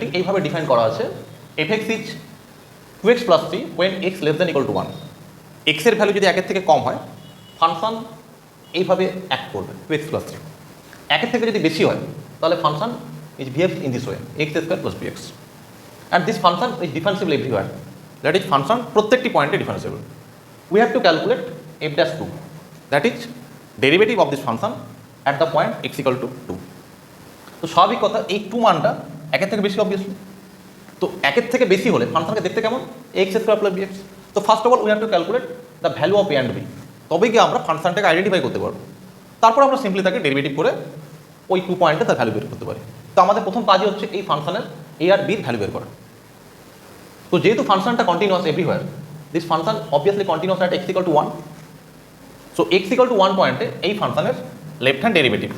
Equality এইভাবে define করা আছে, fx is 2x plus 3 when x less than equal to 1। এক্সের ভ্যালু যদি 1 থেকে কম হয় ফাংশন এইভাবে অ্যাক্ট করবে 2x প্লাস 3। 1 থেকে যদি বেশি হয় তাহলে function is behaves in this way, x square plus bx, and this function is differentiable everywhere. That is function প্রত্যেকটি পয়েন্টে differentiable. We have to calculate f'2, that is derivative of this function at the point x equal to 2। তো স্বাভাবিক কথা, এই 2 মানটা 1 থেকে বেশি obviously. তো 1 থেকে বেশি হলে ফাংশনকে দেখতে কেমন, x স্কোয়ার প্লাস bx। তো first of all we have to calculate the value of a and b, তবেই গিয়ে আমরা ফাংশনটাকে আইডেন্টিফাই করতে পারবো। তারপর আমরা সিম্পলি তাকে ডেরিভেটিভ করে ওই 2 পয়েন্টে তার ভ্যালু বের করতে পারি। তো আমাদের প্রথম কাজই হচ্ছে এই ফাংশনের a আর b এর ভ্যালু বের করা। তো যেহেতু ফাংশনটা continuous everywhere, this function obviously continuous at x equal two 1। So x equal two 1 পয়েন্টে এই ফাংশনের left hand derivative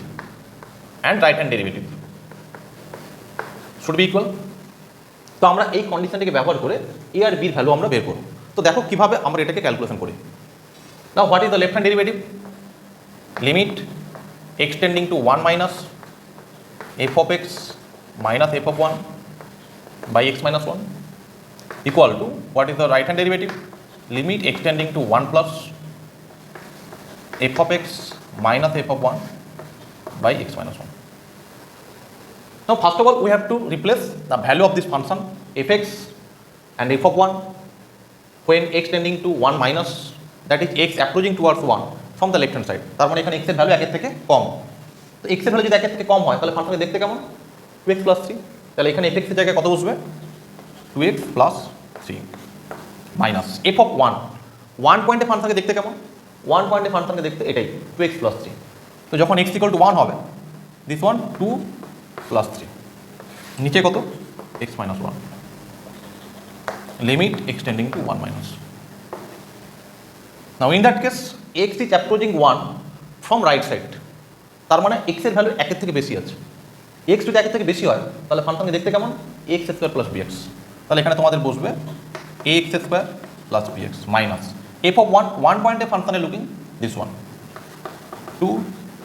and right hand derivative should be equal. তো আমরা এই কন্ডিশনটিকে ব্যবহার করে a আর b এর ভ্যালু আমরা বের করব। তো দেখো কিভাবে আমরা এটাকে ক্যালকুলেশন করি। Now what is the left hand derivative? Limit x tending to 1 minus f of x minus f of 1 by x minus 1 equal to what is the right hand derivative? Limit x tending to 1 plus f of x minus f of 1 by x minus 1. Now first of all we have to replace the value of this function fx and f of 1 when x tending to 1 minus, that is x approaching towards 1 from the left hand side. তার মানে এখানে x এর value 1 এর থেকে কম। তো x এর value যদি 1 এর থেকে কম হয় তাহলে ফাংশনকে দেখতে কেমন, 2x প্লাস 3। তাহলে এখানে fx এর জায়গায় কত বসবে, 2x plus 3 minus f of 1। 1 পয়েন্টে ফাংশনকে দেখতে কেমন, 1 পয়েন্টে ফাংশনকে দেখতে এটাই 2x প্লাস 3। তো যখন x ইকুয়াল টু 1 হবে, দিস ওয়ান 2 প্লাস 3, নিচে কত, x minus 1, limit x tending to 1 minus. Now in that case x is approaching 1 from right side, তার মানে x এর ভ্যালু 1 এর থেকে বেশি আছে। x যদি 1 এর থেকে বেশি হয় তাহলে ফাংশনকে দেখতে কেমন, x স্কোয়ার প্লাস bx। তাহলে এখানে তোমাদের বসবে ax square plus bx minus f of 1 পয়েন্টে ফাংশনে looking this one 2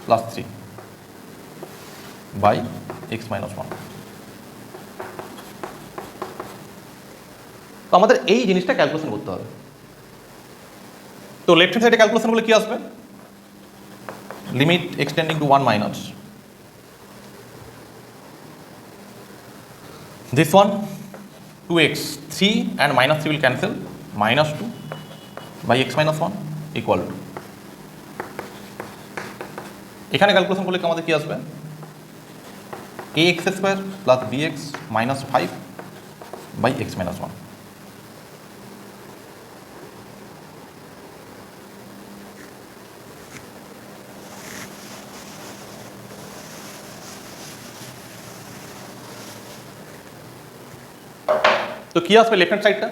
plus 3 by x minus 1। তো আমাদের এই জিনিসটা ক্যালকুলেশন করতে হবে। তো লেফট হ্যান্ড সাইডে ক্যালকুলেশন করলে কি আসবে, limit x tending to 1 minus this one 2x, 3 and minus 3 will cancel, minus 2 by x minus 1 equal to, এখানে ক্যালকুলেশন করলে আমাদের কি আসবে, ax square plus bx minus 5 by x minus 1। তো কি আসবে লেফট হ্যান্ড সাইডটা,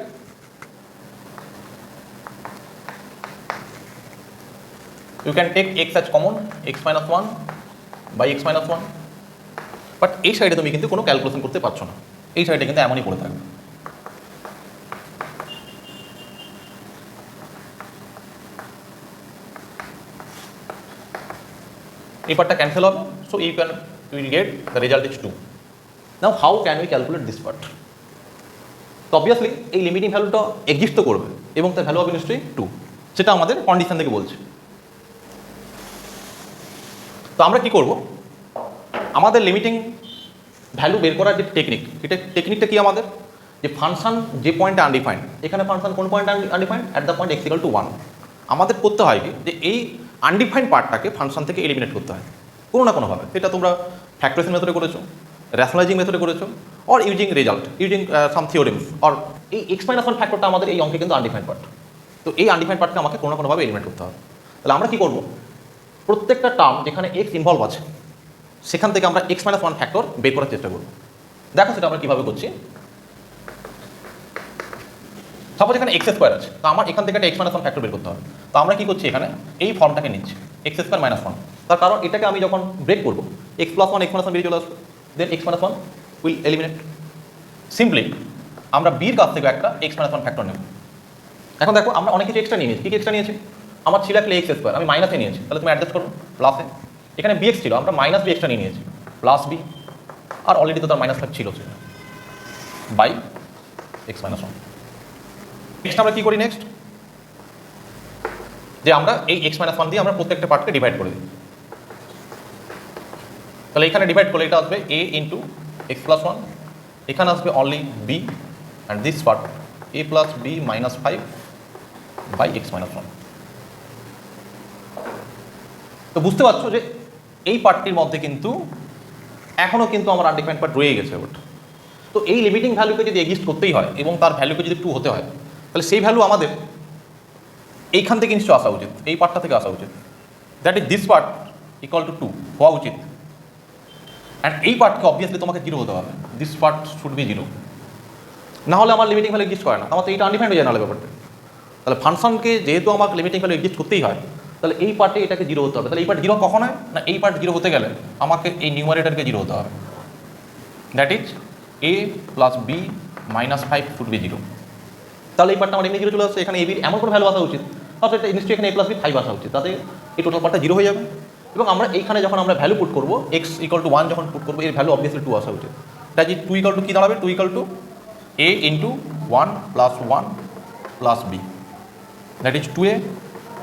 you can take x as common, x minus 1 by x minus 1, but এই সাইডে তুমি কিন্তু কোনো ক্যালকুলেশন করতে পারছো না, এই সাইডে কিন্তু এমনই পড়ে থাকবে। এই পার্টটা ক্যান্সেল হবে, so you will get the result is 2. Now how can we calculate this part? তো অবভিয়াসলি এই লিমিটিং ভ্যালুটা এক্সিস্ট তো করবে এবং তার ভ্যালু হবে নিশ্চয়ই 2, সেটা আমাদের কন্ডিশন থেকে বলছে। তো আমরা কি করব, আমাদের লিমিটিং ভ্যালু বের করার যে টেকনিক, এটা টেকনিকটা কি আমাদের, যে ফাংশন যে পয়েন্টে আনডিফাইন্ড, এখানে ফাংশন কোন পয়েন্টে undefined, at the point x equal two 1। আমাদের করতে হয় কি, যে এই আনডিফাইন্ড পার্টটাকে ফাংশন থেকে এলিমিনেট করতে হয় কোনো না কোনোভাবে। সেটা তোমরা ফ্যাক্টরাইজেশন মেথডে করেছো, র্যাশনালাইজিং মেথডে করেছো, or using result, using some theorems, or এই x মাইনাস 1 ফ্যাক্টরটা আমাদের এই অঙ্কে কিন্তু আনডিফাইন্ড পার্ট। তো এই আনডিফাইন্ড পার্টকে আমাকে কোনো না কোনোভাবে এলিমিনেট করতে হবে। তাহলে আমরা কি করব, প্রত্যেকটা টার্ম যেখানে x ইনভলভ আছে সেখান থেকে আমরা x মাইনাস 1 ফ্যাক্টর বের করার চেষ্টা করব। দেখো সেটা আমরা কীভাবে করছি। সাপোজ এখানে x স্কোয়ার আছে, তো আমার এখান থেকে একটা x মাইনাস 1 ফ্যাক্টর বের করতে হবে। তো আমরা কি করছি, এখানে এই ফর্মটাকে নিচ্ছি x স্কোয়ার মাইনাস 1, তার কারণ এটাকে আমি যখন ব্রেক করবো x প্লাস 1 x মাইনাস 1 বেরিয়ে চলে আসবে, দেন x minus 1 will eliminate. Simply আমরা বির কাছ থেকে একটা x মাইনাস 1 ফ্যাক্টর নেব। এখন দেখো আমরা অনেক কিছু এক্সট্রা নিয়েছি, কী এক্সট্রা নিয়েছি, আমার ছিল একটা x স্কোয়ার, আমি মাইনাসে নিয়েছি, তাহলে তুমি অ্যাডজাস্ট করো প্লাসে। এখানে bx ছিল, আমরা মাইনাস বি এক্সট্রা নিয়ে নিয়েছি প্লাস বি, আর অলরেডি তো তার মাইনাস 5 ছিল। By x minus one. Next আমরা কী করি নেক্সট, যে আমরা এই এক্স মাইনাস ওয়ান দিয়ে আমরা প্রত্যেকটা পার্টকে ডিভাইড করে দিই। তাহলে এখানে ডিভাইড করলে এটা আসবে a into x plus one, এখানে আসবে only b, and this part a plus b minus five by x minus one. তো বুঝতে পারছো যে এই পার্টটির মধ্যে কিন্তু এখনও কিন্তু আমার আনডিফাইন্ড পার্ট রয়ে গেছে ওটা। তো এই লিমিটিং ভ্যালুকে যদি এক্সিস্ট করতেই হয় এবং তার ভ্যালুকে যদি 2 হতে হয়, তাহলে সেই ভ্যালু আমাদের এইখান থেকে নিশ্চয় আসা উচিত, এই পার্টটা থেকে আসা উচিত। That is this part equal to 2 হওয়া উচিত, অ্যান্ড এই পার্টকে অবভিয়াসলি তোমাকে 0 হতে হবে। দিস পার্ট শুড বি 0, না হলে আমার লিমিটিং ভ্যালু এক্সিস্ট করে না, আমার তো এইটা আনডিফাইন্ড হয়ে যায় না ব্যাপারটা। তাহলে ফাংশনকে যেহেতু আমার লিমিটিং ভ্যালু এক্সিস্ট করতেই হয়, তাহলে এই পার্টে এটাকে 0 হতে হবে। তাহলে এই পার্ট 0 কখন হয় না, এই পার্ট 0 হতে গেলে আমাকে এই নিউমারেটরকে 0 হতে হবে। That is a plus b minus five should be 0। তাহলে এই পার্টটা আমার এমনি 0 চলে আসছে, এখানে এ বির এমন কোনো ভ্যালু আসা উচিত, অর্থাৎ নিশ্চয়ই এখানে এ প্লাস বি 5 আসা উচিত, তাতে এই টোটাল পার্টটা 0 হয়ে যাবে। এবং আমরা এইখানে যখন আমরা ভ্যালু পুট করবো এক্স ইকুয়াল টু 1 যখন পুট করবো, এর ভ্যালু অবভিয়াসলি 2 আসা উচিত। দ্যাট ইজ 2 ইকুয়াল টু কী দাঁড়াবে, 2 equal to a into 1 plus 1 plus b, that is 2a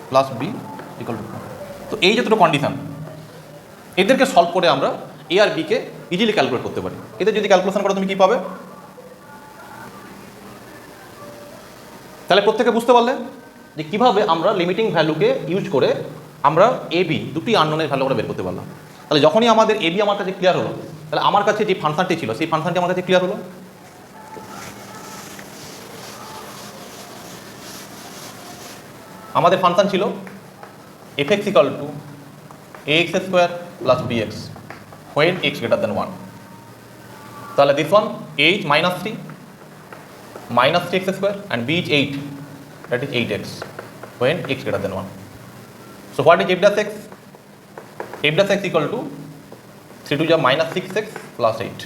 plus b equal to 2। তো এই যে দুটো কন্ডিশন, এদেরকে সলভ করে আমরা এ আর বিকে ইজিলি ক্যালকুলেট করতে পারি। এদের যদি ক্যালকুলেশন করো তুমি কী পাবে, তাহলে প্রত্যেকে বুঝতে পারলে যে কীভাবে আমরা লিমিটিং ভ্যালুকে ইউজ করে আমরা এ বি দুটি আননোনের ভ্যালু আমরা বের করতে পারলাম। তাহলে যখনই আমাদের এ বি আমার কাছে ক্লিয়ার হলো, তাহলে আমার কাছে যে ফাংশনটি ছিল সেই ফাংশনটি আমার কাছে ক্লিয়ার হলো। আমাদের ফাংশন ছিল f x equal to a x square plus b x when x greater than 1। তাহলে this one a is minus 3 x square and b is 8, that is 8x when x greater than 1. So what is f dash x? F dash x equal to 3 to the minus 6x plus 8.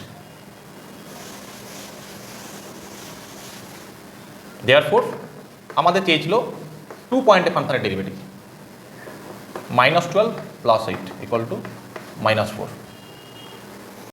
Therefore আমাদের চেয়েছিল 2 পয়েন্টে ফাংশনের derivative, -12 plus 8 equal to -4.